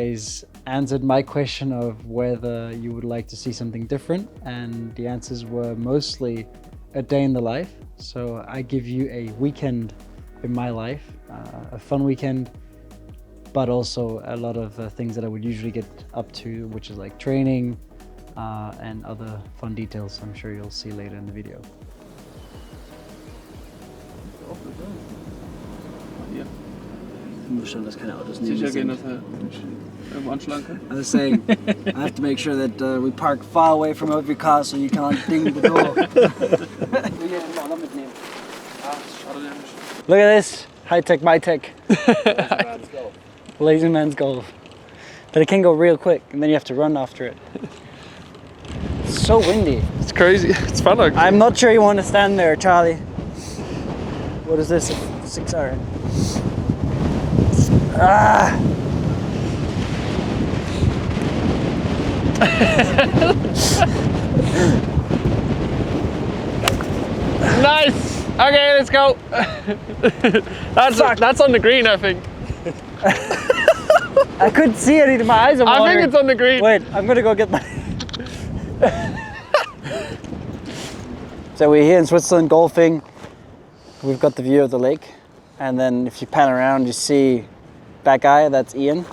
guys answered my question of whether you would like to see something different, and the answers were mostly a day in the life. So I give you a weekend in my life, a fun weekend, but also a lot of things that I would usually get up to, which is like training and other fun details I'm sure you'll see later in the video. Hier. Schon, dass keine Autos Sicher gehen, dass er irgendwo anschlagen kann. I was saying, I have to make sure that we park far away from every car so you can't ding the door. Look at this, high-tech, my-tech. Lazy man's golf. But it can go real quick and then you have to run after it. It's so windy. It's crazy. It's fun actually. I'm not sure you want to stand there, Charlie. What is this? 6 iron. Ah! Nice! Okay, let's go. That's on the green, I think. I couldn't see it, my eyes are watering. I think it's on the green. Wait, I'm gonna go get my... So we're here in Switzerland golfing. We've got the view of the lake. And then if you pan around, you see that guy, that's Ian.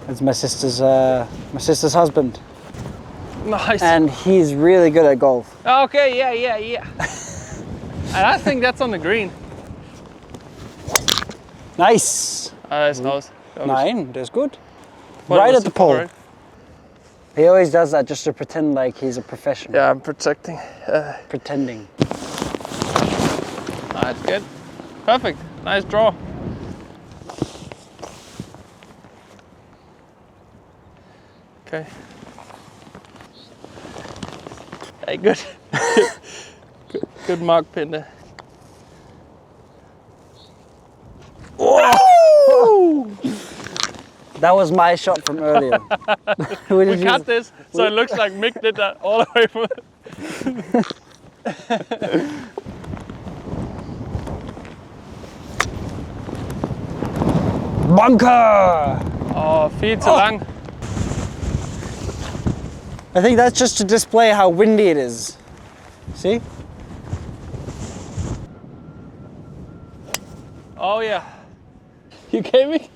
That's my sister's husband. Nice. And he's really good at golf. Okay, yeah. And I think that's on the green. Nice. That's nice. Nein, that's good. Well, Right at the pole. right? He always does that just to pretend like he's a professional. Yeah, I'm protecting. Pretending. That's good. Perfect. Nice draw. Okay. Hey, good. Good mark pin there. Whoa! That was my shot from earlier. We cut this, so it looks like Mick did that all the way from... Bunker! Oh, viel zu lang. I think that's just to display how windy it is. See? Oh yeah. You gave me?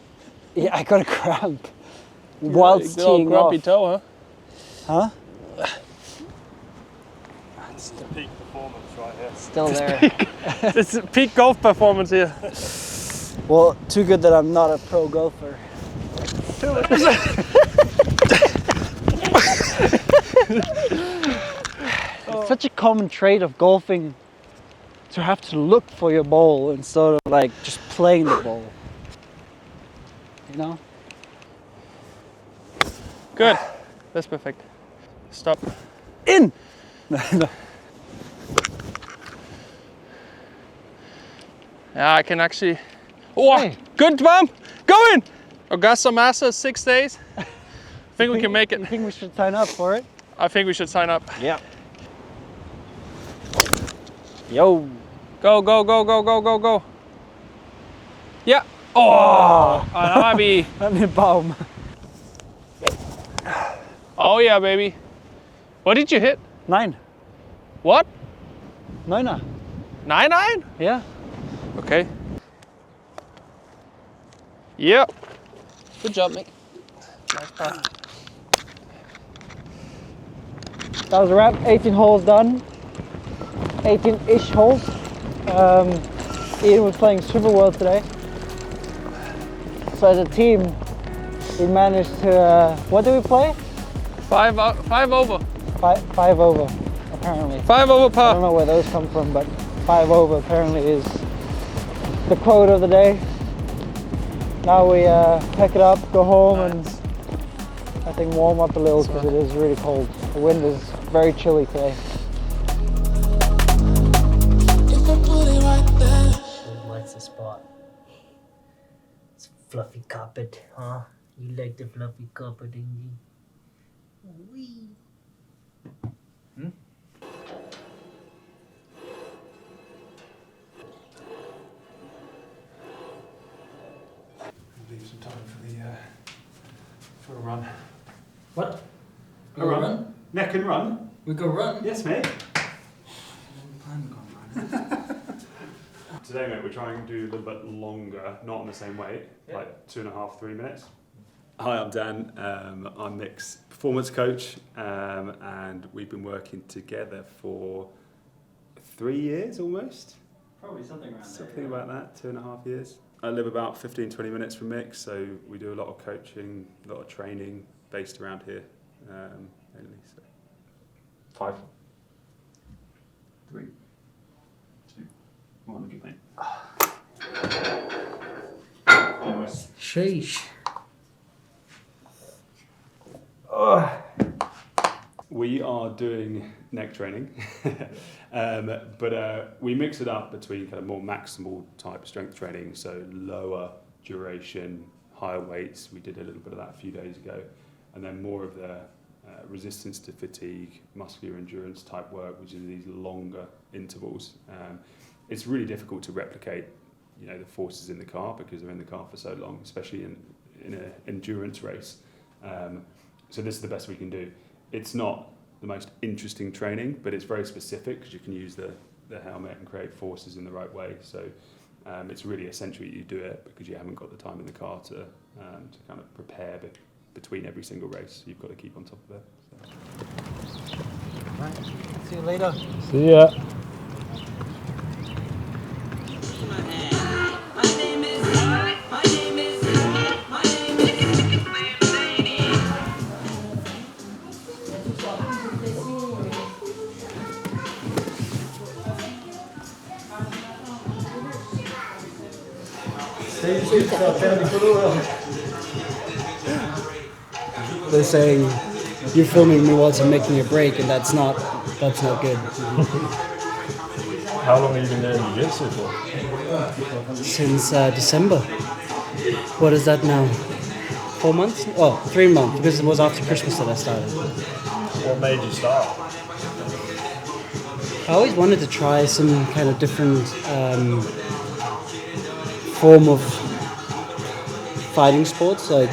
Yeah, I got a cramp whilst teeing grumpy off. toe, Huh? It's the peak performance right here. Still there. This is peak golf performance here. Well, too good that I'm not a pro golfer. It's such a common trait of golfing to have to look for your ball instead of like just playing the ball. You know? Good. That's perfect. Stop. In! Yeah, I can actually... Oh, Hey. good bump! Go in! Augusta Masters, 6 days. I think we can make You it. think we should sign up for it? I think we should sign up. Yeah. Yo. Go, go, go, go, go, go, go. Yeah. Oh, that might be... An Baum. Oh yeah, baby. What did you hit? 9. What? 9er. 9-9? Yeah. Okay. Yep. Good job, Mick. Nice pass. That was a wrap. 18 holes done. 18-ish holes. Ian was playing Super World today. So as a team, we managed to, what did we play? 5 over. 5 over, apparently. 5 over I don't par. know where those come from, but 5 over apparently is the quote of the day. Now we pack it up, go home, and I think warm up a little because it is really cold. The wind is very chilly today. What's the spot? It's fluffy carpet, huh? You like the fluffy carpet, don't you? Wee. Leave some time for Go run. What? Go run. Neck and run. We go run? Yes, mate. Today, mate, we're trying to do a little bit longer, not on the same weight, like 2.5, 3 minutes. Hi, I'm Dan. I'm Nick's performance coach, and we've been working together for 3 years almost. Probably something around Something about that, 2.5 years. I live about 15-20 minutes from Mick, so we do a lot of coaching, a lot of training based around here, mainly. So. 5, 3, 2, 1, good mate. Sheesh. We are doing neck training, but we mix it up between kind of more maximal type strength training, so lower duration, higher weights. We did a little bit of that a few days ago, and then more of the resistance to fatigue, muscular endurance type work, which is these longer intervals. It's really difficult to replicate, the forces in the car because they're in the car for so long, especially in an endurance race. So this is the best we can do. It's not the most interesting training, but it's very specific because you can use the helmet and create forces in the right way. So it's really essential that you do it because you haven't got the time in the car to kind of prepare between every single race. You've got to keep on top of it. So. Right. See you later. See ya. They're saying you're filming me whilst I'm making a break, and that's not good. How long have you been doing Jiu-jitsu for? Since December. What is that now? 4 months? Oh, 3 months, because it was after Christmas that I started. What made you start? I always wanted to try some kind of different form of fighting sports. Like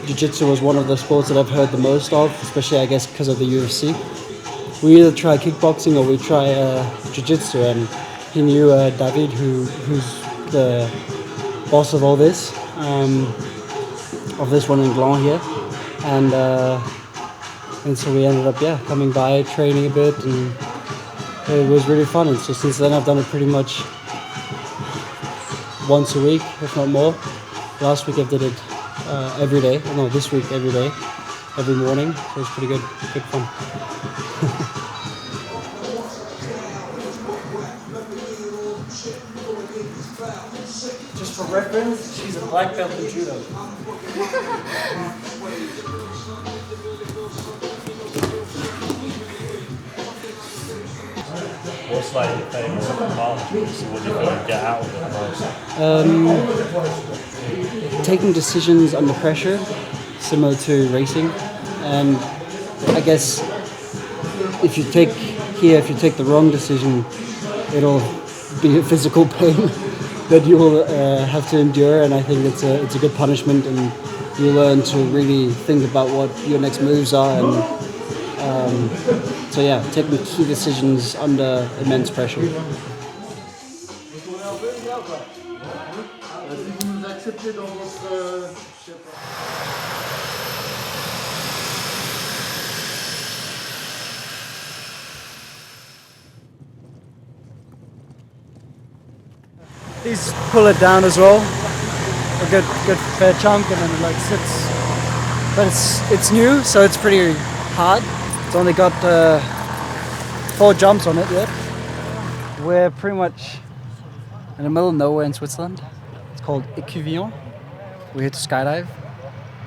Jiu-jitsu was one of the sports that I've heard the most of, especially I guess because of the UFC. We either try kickboxing or we try Jiu-jitsu, and he knew David, who's the boss of all this, of this one in Gland here, and so we ended up coming by, training a bit, and it was really fun. And so since then I've done it pretty much once a week, if not more. Last week I did it every day. No, this week every day, every morning. So it's pretty good fun. Just for reference, she's a black belt in judo. What's like your favourite advantages? What do you feel you get out of it most? Taking decisions under pressure, similar to racing, and I guess if you take the wrong decision, it'll be a physical pain that you will have to endure, and I think it's a good punishment, and you learn to really think about what your next moves are, and taking key decisions under immense pressure. These pull it down as well, a good fair chunk, and then it like sits. But it's new, so it's pretty hard. It's only got 4 jumps on it yet. We're pretty much in the middle of nowhere in Switzerland. It's called Écuvillon. We're here to skydive.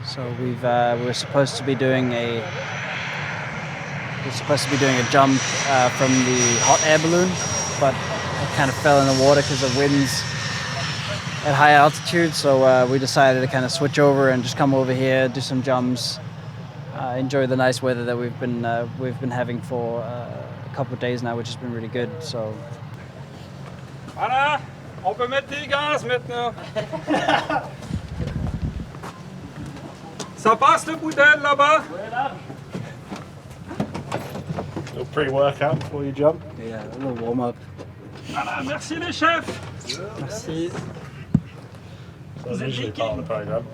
So we're supposed to be doing a jump from the hot air balloon, but it kind of fell in the water because of winds at high altitude. So we decided to kind of switch over and just come over here, do some jumps, enjoy the nice weather that we've been having for a couple of days now, which has been really good. So. Anna, oppe med 10 gas mit nu. Ça passe le boudin là-bas? Little pre-workout before you jump. Yeah, a little warm up. Voilà, merci les chefs. Merci. So that's usually part of the program.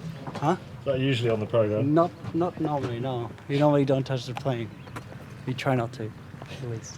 Huh? Is that usually on the program? Not normally, no. You normally don't touch the plane. We try not to, at least.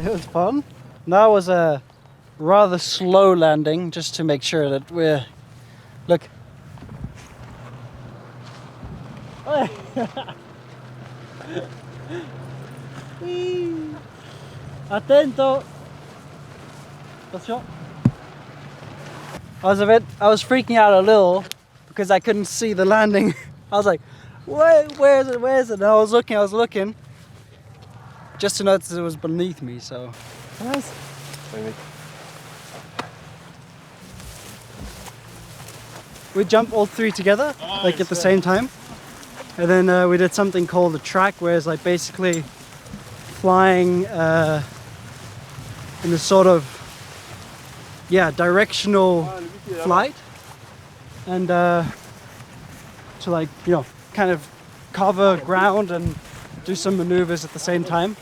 It was fun. That was a rather slow landing, just to make sure that we're... Look. Attento. Attention. I was freaking out a little because I couldn't see the landing. I was like, where is it? And I was looking. Just to notice it was beneath me, so. Nice. We jumped all three together, like at the same time. And then we did something called a track, where it's like basically flying in a sort of, directional flight. And to like, kind of cover ground and do some maneuvers at the same time.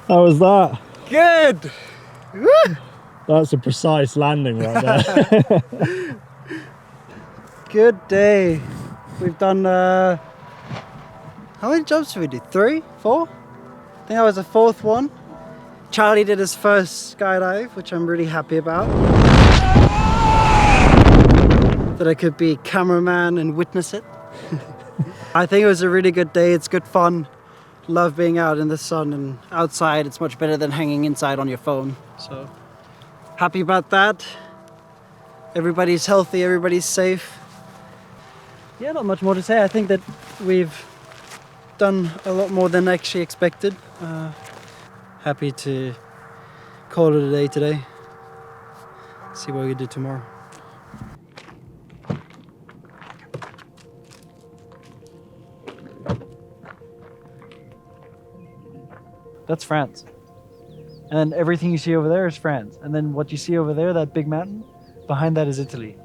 How was that? Good. That's a precise landing right there. Good day. We've done, how many jumps did we do? 3? 4? I think that was the 4th one. Charlie did his first skydive, which I'm really happy about. That I could be cameraman and witness it. I think it was a really good day. It's good fun. Love being out in the sun and outside. It's much better than hanging inside on your phone. So happy about that. Everybody's healthy, everybody's safe. Yeah, not much more to say. I think that we've done a lot more than I actually expected. Happy to call it a day today. See what we do tomorrow. That's France. And then everything you see over there is France. And then what you see over there, that big mountain, behind that is Italy.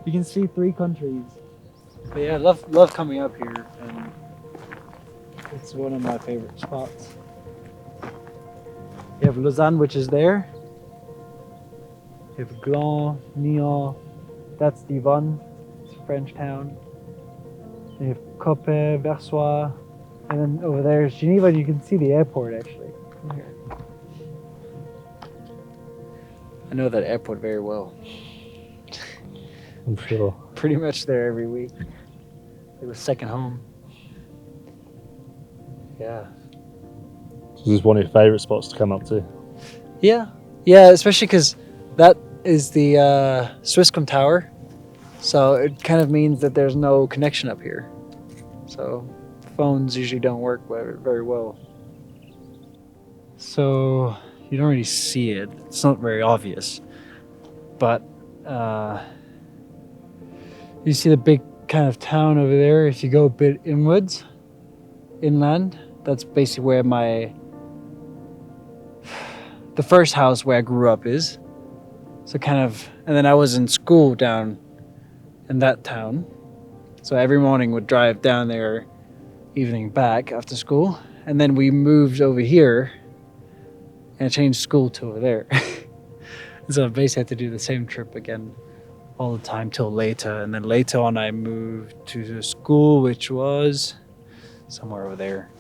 You can see 3 countries. But yeah, love coming up here, and it's one of my favorite spots. You have Lausanne, which is there. You have Gland, Nyon, that's Divonne, it's a French town. You have Coppet, Versoix, and then over there is Geneva, and you can see the airport actually from here. I know that airport very well. I'm sure. Pretty much there every week. It was second home. Yeah. This is one of your favourite spots to come up to. Yeah, especially because that is the Swisscom Tower, so it kind of means that there's no connection up here. So phones usually don't work very well. So you don't really see it. It's not very obvious, but you see the big kind of town over there. If you go a bit inwards, inland, that's basically where the first house where I grew up is. So kind of, and then I was in school down in that town. So every morning would drive down there, evening back after school. And then we moved over here and changed school to over there. So I basically had to do the same trip again all the time till later. And then later on I moved to the school, which was somewhere over there.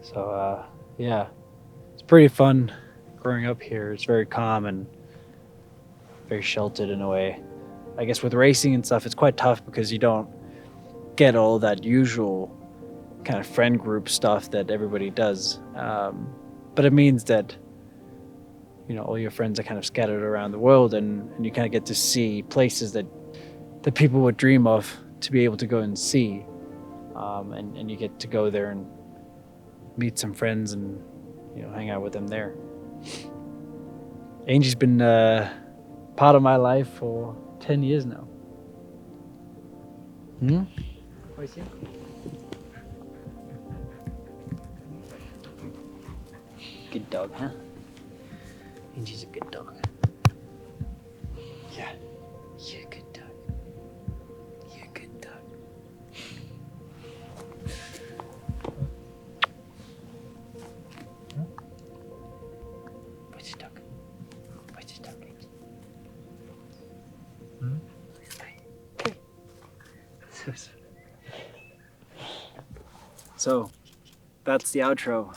So yeah, it's pretty fun growing up here. It's very calm and very sheltered in a way. I guess with racing and stuff, it's quite tough because you don't get all that usual kind of friend group stuff that everybody does. But it means that, you know, all your friends are kind of scattered around the world, and you kind of get to see places that people would dream of to be able to go and see. And you get to go there and meet some friends and, you know, hang out with them there. Angie's been part of my life for 10 years now. What is it? Good dog, huh? Angie's a good dog. Yeah, you're a good dog. You're a good dog. What's your dog? What's your dog, Angie? So, that's the outro.